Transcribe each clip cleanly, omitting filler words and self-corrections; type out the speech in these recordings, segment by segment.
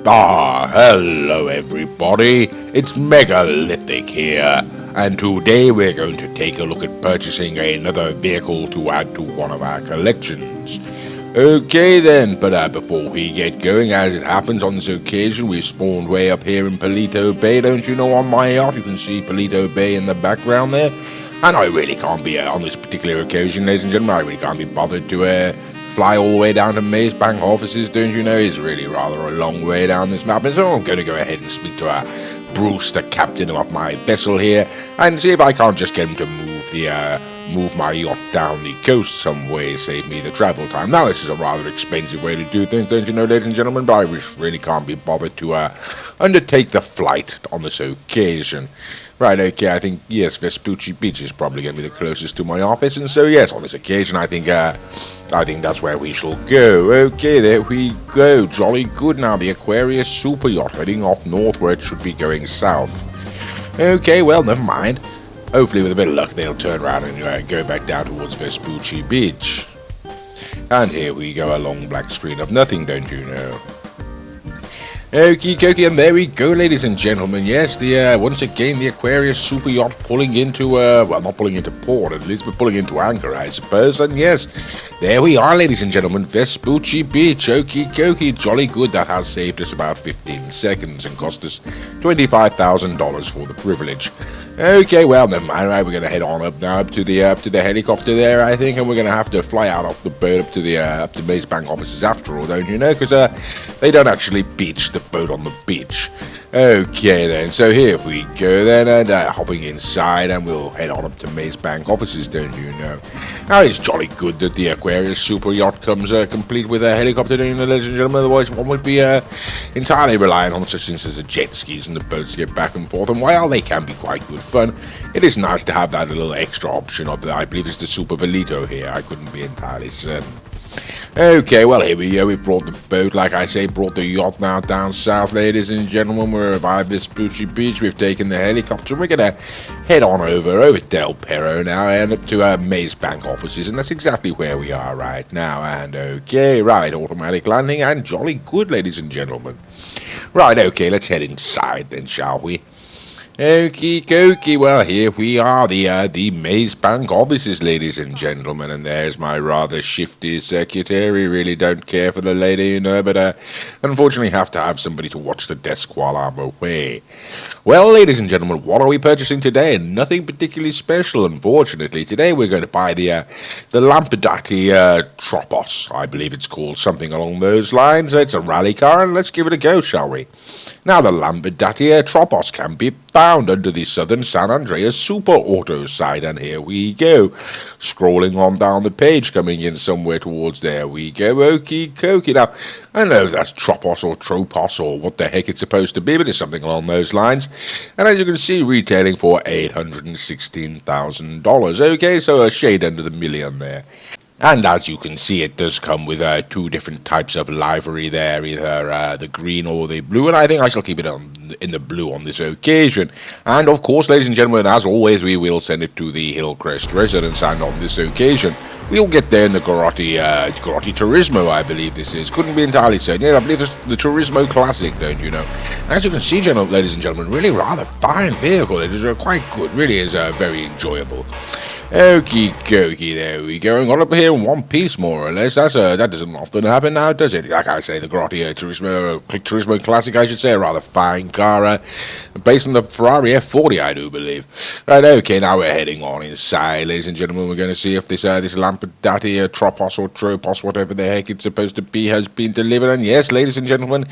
Hello everybody, it's Megalithic here, and today we're going to take a look at purchasing another vehicle to add to one of our collections. Okay then, but before we get going, as it happens on this occasion, we've spawned way up here in Palito Bay, don't you know, on my yacht. You can see Palito Bay in the background there, and I really can't be, on this particular occasion, ladies and gentlemen, I really can't be bothered to, fly all the way down to Maze Bank offices, don't you know? It's really rather a long way down this map, and so I'm going to go ahead and speak to Bruce, the captain of my vessel here, and see if I can't just get him to move my yacht down the coast some way, save me the travel time. Now, this is a rather expensive way to do things, don't you know, ladies and gentlemen, but I really can't be bothered to undertake the flight on this occasion. Right, okay, I think, yes, Vespucci Beach is probably going to be the closest to my office, and so, yes, on this occasion, I think that's where we shall go. Okay, there we go, jolly good. Now, the Aquarius super yacht heading off north where it should be going south. Okay, well, never mind. Hopefully, with a bit of luck, they'll turn around and go back down towards Vespucci Beach. And here we go, a long black screen of nothing, don't you know. Okie dokie, and there we go, ladies and gentlemen. Yes, once again the Aquarius super yacht pulling into well, not pulling into port at least, but pulling into anchor, I suppose. And yes, there we are, ladies and gentlemen, Vespucci Beach. Okie dokie, jolly good. That has saved us about 15 seconds and cost us $25,000 for the privilege. Okay, well, never mind. Right, we're gonna head on up now up to the helicopter there, I think, and we're gonna have to fly out off the boat up to Maze Bank offices after all, don't you know? Because they don't actually beach the boat on the beach. Okay then, so here we go then, and hopping inside, and we'll head on up to Maze Bank offices, don't you know? Now, it's jolly good that the Aquarius super yacht comes complete with a helicopter, don't you know, ladies and gentlemen? Otherwise, one would be entirely relying on such things as the jet skis and the boats to get back and forth, and while they can be quite good fun, it is nice to have that little extra option of I believe it's the Super Velito here. I couldn't be entirely certain. Okay, well, here we go. We've brought the boat, like I say, brought the yacht now down south, ladies and gentlemen. We're arrived at Vespucci Beach. We've taken the helicopter. We're going to head on over Del Perro now and up to Maze Bank offices, and that's exactly where we are right now. And okay, right, automatic landing, and jolly good, ladies and gentlemen. Right, okay, let's head inside then, shall we? Okie dokie, well, here we are, the Maze Bank offices, ladies and gentlemen, and there's my rather shifty secretary. Really don't care for the lady, you know, but unfortunately have to have somebody to watch the desk while I'm away. Well, ladies and gentlemen, what are we purchasing today? Nothing particularly special, unfortunately. Today we're going to buy the Lampadati Tropos, I believe it's called, something along those lines. It's a rally car, and let's give it a go, shall we? Now, the Lampadati Tropos can be found under the Southern San Andreas Super Auto site, and here we go. Scrolling on down the page, coming in somewhere towards there we go. Okie dokie. Now, I don't know if that's Tropos or Tropos or what the heck it's supposed to be, but it's something along those lines. And as you can see, retailing for $816,000. Okay, so a shade under the million there. And as you can see, it does come with two different types of livery there, either the green or the blue, and I think I shall keep it in the blue on this occasion. And of course, ladies and gentlemen, as always, we will send it to the Hillcrest residence, and on this occasion, we'll get there in the Garotti Turismo, I believe this is. Couldn't be entirely certain. Yeah, I believe it's the Turismo Classic, don't you know? As you can see, ladies and gentlemen, really rather fine vehicle. It is quite good, really is very enjoyable. Okie dokie, there we go. And got up here in one piece, more or less. That doesn't often happen now, does it? Like I say, the Garotti Turismo Classic, I should say, a rather fine car, based on the Ferrari F40, I do believe. Right, okay, now we're heading on inside, ladies and gentlemen. We're going to see if this Lampadati Tropos or Tropos, whatever the heck it's supposed to be, has been delivered. And yes, ladies and gentlemen,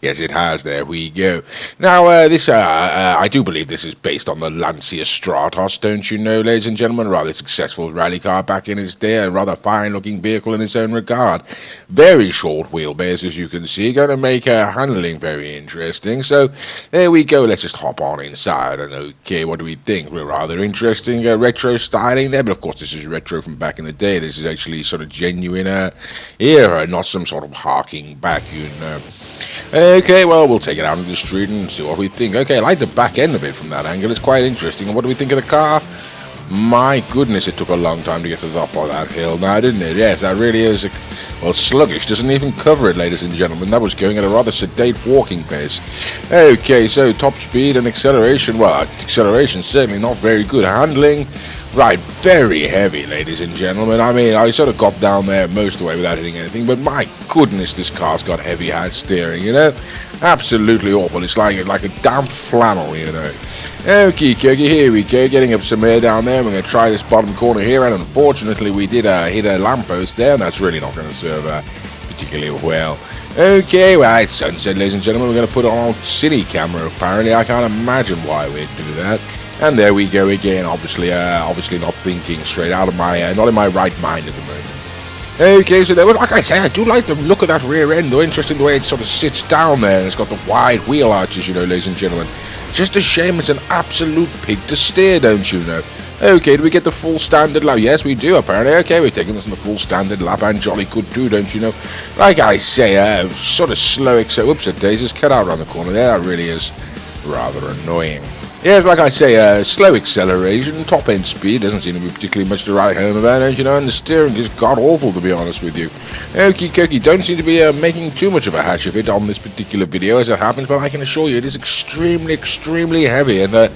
yes, it has. There we go. Now, I do believe this is based on the Lancia Stratos, don't you know, ladies and gentlemen? Rather successful rally car back in its day, a rather fine looking vehicle in its own regard. Very short wheelbase, as you can see, going to make handling very interesting. So there we go. Let's just hop on inside, and okay, what do we think? We're rather interesting retro styling there, but of course this is retro from back in the day. This is actually sort of genuine era, not some sort of harking back, you know. Okay, well, we'll take it out into the street and see what we think. Okay, I like the back end of it from that angle. It's quite interesting. And what do we think of the car? My goodness, it took a long time to get to the top of that hill now, didn't it? Yes, that really is Well, sluggish doesn't even cover it, ladies and gentlemen. That was going at a rather sedate walking pace. Okay, so top speed and acceleration. Well, acceleration certainly not very good. Handling, right, very heavy, ladies and gentlemen. I mean, I sort of got down there most of the way without hitting anything, but my goodness, this car's got heavy hand steering, you know? Absolutely awful. It's like a damp flannel, you know. Okay, here we go, getting up some air down there. We're going to try this bottom corner here, and unfortunately we did hit a lamppost there, and that's really not going to serve particularly well. Okay, well, it's sunset, ladies and gentlemen. We're going to put on city camera, apparently. I can't imagine why we'd do that. And there we go again, obviously not thinking straight out of my, not in my right mind at the moment. Okay, so there, like I say, I do like the look of that rear end, though. Interesting the way it sort of sits down there, and it's got the wide wheel arches, you know, ladies and gentlemen. Just a shame it's an absolute pig to steer, don't you know? Okay, do we get the full standard lap? Yes, we do, apparently. Okay, we're taking this on the full standard lap, and jolly good too, don't you know? Like I say, sort of slow, so whoops, it daisies, cut out around the corner there. That really is rather annoying. Yes, like I say, slow acceleration, top end speed doesn't seem to be particularly much to write home about, don't you know, and the steering is god-awful, to be honest with you. Okie dokie, don't seem to be making too much of a hash of it on this particular video as it happens, but I can assure you it is extremely, extremely heavy and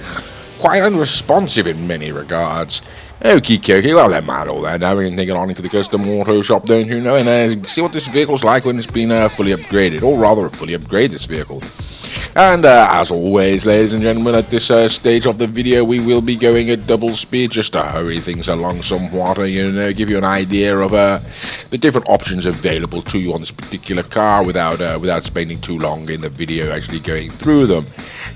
quite unresponsive in many regards. Okie dokie, well, never mind all that. Now we can take it on into the custom auto shop, don't you know, and see what this vehicle's like when it's been fully upgraded, or rather fully upgrade this vehicle. And as always, ladies and gentlemen, at this stage of the video, we will be going at double speed just to hurry things along somewhat, you know, give you an idea of the different options available to you on this particular car without spending too long in the video actually going through them.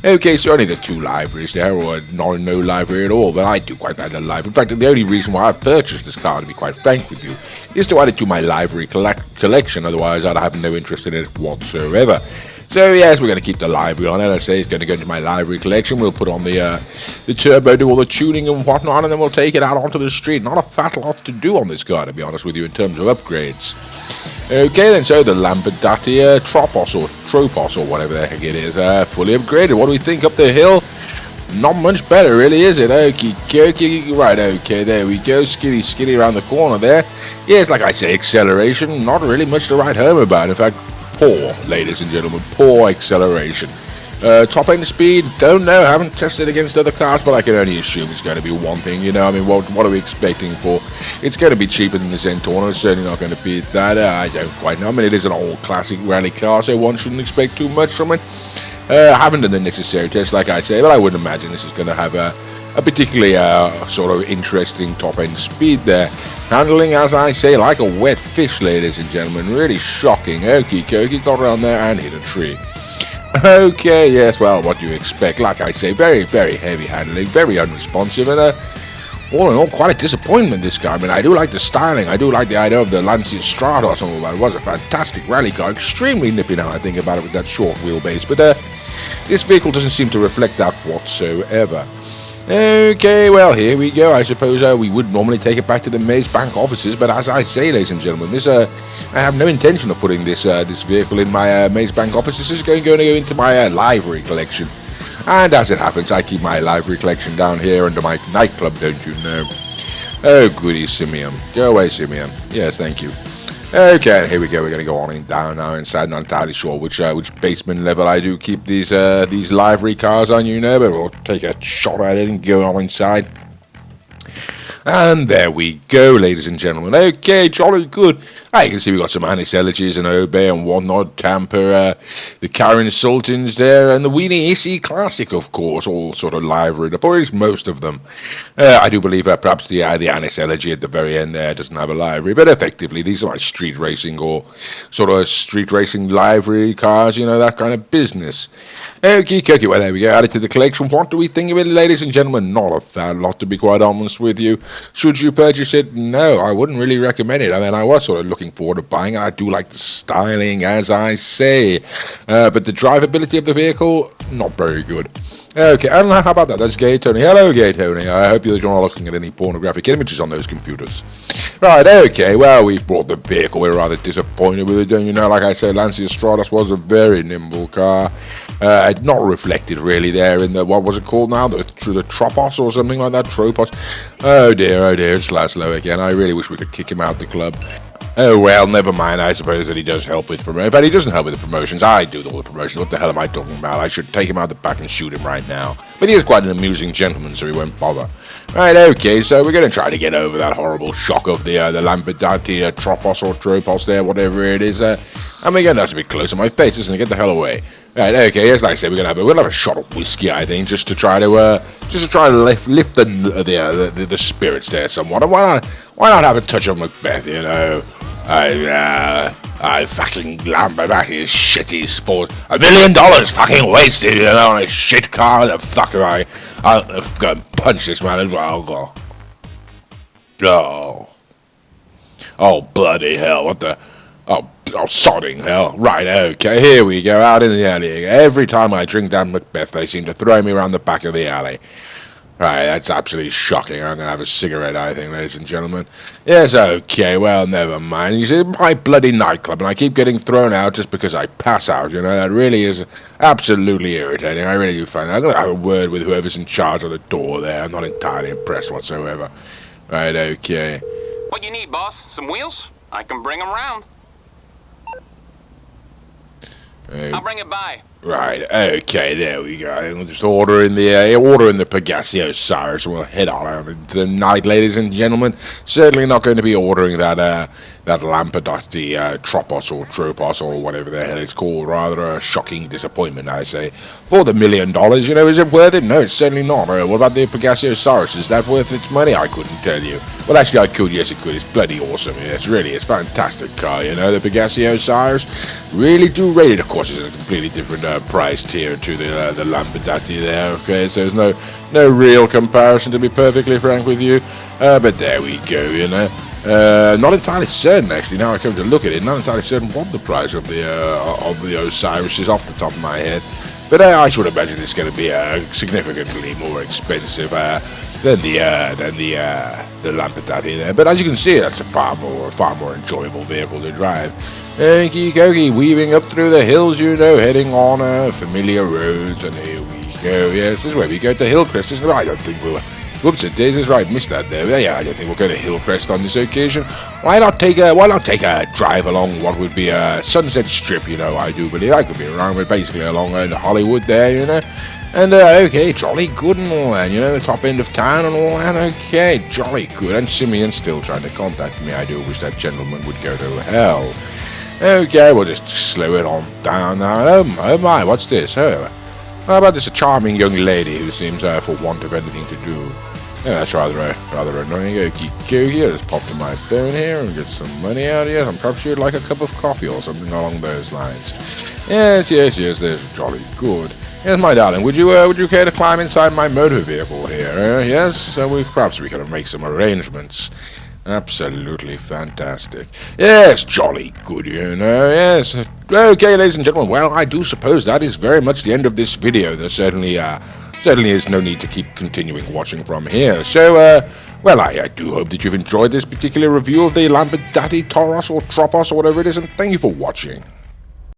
Okay, so only the two liveries there, or no livery at all, but I do quite like the livery. In fact, the only reason why I've purchased this car, to be quite frank with you, is to add it to my livery collection. Otherwise, I'd have no interest in it whatsoever. So yes, we're going to keep the livery on it. I say it's going to go into my livery collection. We'll put on the turbo, do all the tuning and whatnot, and then we'll take it out onto the street. Not a fat lot to do on this car, to be honest with you, in terms of upgrades. Okay then, so the Lampadati Tropos or whatever the heck it is, fully upgraded. What do we think up the hill? Not much better, really, is it? Okie dokie. Right, okay, there we go. Skiddy around the corner there. Yes, like I say, acceleration, not really much to write home about. In fact, poor, ladies and gentlemen, poor acceleration. Top end speed, don't know, haven't tested against other cars, but I can only assume it's going to be one thing, you know. I mean, what are we expecting for? It's going to be cheaper than the Zentorno. It's certainly not going to be that. I don't quite know. I mean, it is an old classic rally car, so one shouldn't expect too much from it. Haven't done the necessary tests, like I say, but I wouldn't imagine this is going to have a particularly sort of interesting top end speed there. Handling, as I say, like a wet fish, ladies and gentlemen. Really shocking. Okie dokie, got around there and hit a tree. Okay, yes, well, what do you expect? Like I say, very, very heavy handling, very unresponsive, and all in all, quite a disappointment, this car. I mean, I do like the styling, I do like the idea of the Lancia Stratos and all that. It was a fantastic rally car, extremely nippy now I think about it with that short wheelbase, but this vehicle doesn't seem to reflect that whatsoever. Okay, well, here we go. I suppose we would normally take it back to the Maze Bank offices, but as I say, ladies and gentlemen, this I have no intention of putting this vehicle in my Maze Bank offices. This is going to go into my livery collection. And as it happens, I keep my livery collection down here under my nightclub, don't you know? Oh, goody, Simeon. Go away, Simeon. Yes, thank you. Okay, here we go. We're going to go on in down now inside. Not entirely sure which basement level I do keep these livery cars on, you know, but we'll take a shot at it and go on inside. And there we go, ladies and gentlemen. Okay, jolly good. You can see we've got some Anis Elegies and Obey and whatnot, Tamper, the Karen Sultans there, and the Weenie Issy Classic, of course, all sort of liveried up, or at least most of them. I do believe perhaps the Anis Elegy at the very end there doesn't have a livery, but effectively these are like street racing or sort of street racing livery cars, you know, that kind of business. Okay, well, there we go, added to the collection. What do we think of it, ladies and gentlemen? Not a fat lot, to be quite honest with you. Should you purchase it? No, I wouldn't really recommend it. I mean, I was sort of looking forward to buying it. I do like the styling, as I say, but the drivability of the vehicle, not very good. Okay, and how about that? That's Gay Tony. Hello, Gay Tony. I hope you're not looking at any pornographic images on those computers. Right, okay, well, we've brought the vehicle. We're rather disappointed with it, don't you know? Like I say, Lancia Stratos was a very nimble car. It's not reflected really there in the, what was it called now? The Tropos or something like that? Tropos. Oh dear, it's Laszlo again. I really wish we could kick him out the club. Oh, well, never mind. I suppose that he does help with promotion. But he doesn't help with the promotions. I do all the promotions. What the hell am I talking about? I should take him out the back and shoot him right now. But he is quite an amusing gentleman, so he won't bother. Right, okay, so we're going to try to get over that horrible shock of the Lampadati Tropos or Tropos there, whatever it is. And we're going to have to be close to my face, isn't it? Get the hell away. Right, okay, as I say, we'll have a shot of whiskey, I think, just to try to lift the spirits there somewhat. And why not have a touch of Macbeth, you know? I fucking Lampadati shitty sport. $1 million fucking wasted, you know, on a shit car. The fuck am I? I'll go and punch this man as well. Oh, bloody hell! What the? Oh, sodding hell! Right, okay, here we go, out in the alley. Every time I drink that Macbeth, they seem to throw me around the back of the alley. Right, that's absolutely shocking. I'm going to have a cigarette, I think, ladies and gentlemen. Yes, okay, well, never mind. You see, my bloody nightclub, and I keep getting thrown out just because I pass out, you know. That really is absolutely irritating. I really do find that. I'm going to have a word with whoever's in charge of the door there. I'm not entirely impressed whatsoever. Right, okay. What you need, boss? Some wheels? I can bring them round. I'll bring it by. Right, okay, there we go. We'll just order in the Pegasus Cyrus, and we'll head on out into the night, ladies and gentlemen. Certainly not going to be ordering that Lampadati Tropos or Tropos or whatever the hell it's called. Rather a shocking disappointment, I say. For the $1 million, you know, is it worth it? No, it's certainly not. What about the Pegasus Cyrus? Is that worth its money? I couldn't tell you. Well, actually, I could. Yes, it could. It's bloody awesome. Yes, really, it's a fantastic car. You know, the Pegasus Cyrus. Really do rate it. Of course, it's a completely different price tier to the Lampadati there. Okay, so there's no real comparison, to be perfectly frank with you. But there we go. You know. Not entirely certain, actually. Now I come to look at it, not entirely certain what the price of the Osiris is off the top of my head. But I should imagine it's going to be significantly more expensive than the Lampadati there. But as you can see, that's a far more enjoyable vehicle to drive. Okie dokie, weaving up through the hills, you know, heading on familiar roads, and here we go. Yes, this is where we go to Hillcrest, isn't it? I don't think we'll. Whoops, it is right, missed that there. Yeah, I don't think we'll go to Hillcrest on this occasion. Why not take a drive along what would be a Sunset Strip, you know, I do believe. I could be wrong, but basically along Hollywood there, you know. And, okay, jolly good and all that, you know, the top end of town and all that, okay, jolly good. And Simeon's still trying to contact me. I do wish that gentleman would go to hell. Okay, we'll just slow it on down now. Oh my, what's this? Oh, how about this charming young lady who seems for want of anything to do? Yeah, that's rather annoying. Okie dokie, let's pop to my phone here and get some money out here. I'm perhaps you'd like a cup of coffee or something along those lines. Yes, there's jolly good. Yes, my darling, would you care to climb inside my motor vehicle here? Yes, so perhaps we can make some arrangements. Absolutely fantastic. Yes, jolly good, you know, yes. Okay, ladies and gentlemen, well, I do suppose that is very much the end of this video. There certainly is no need to keep continuing watching from here. So, well, I do hope that you've enjoyed this particular review of the Lampadati Tropos or Tropos or whatever it is, and thank you for watching.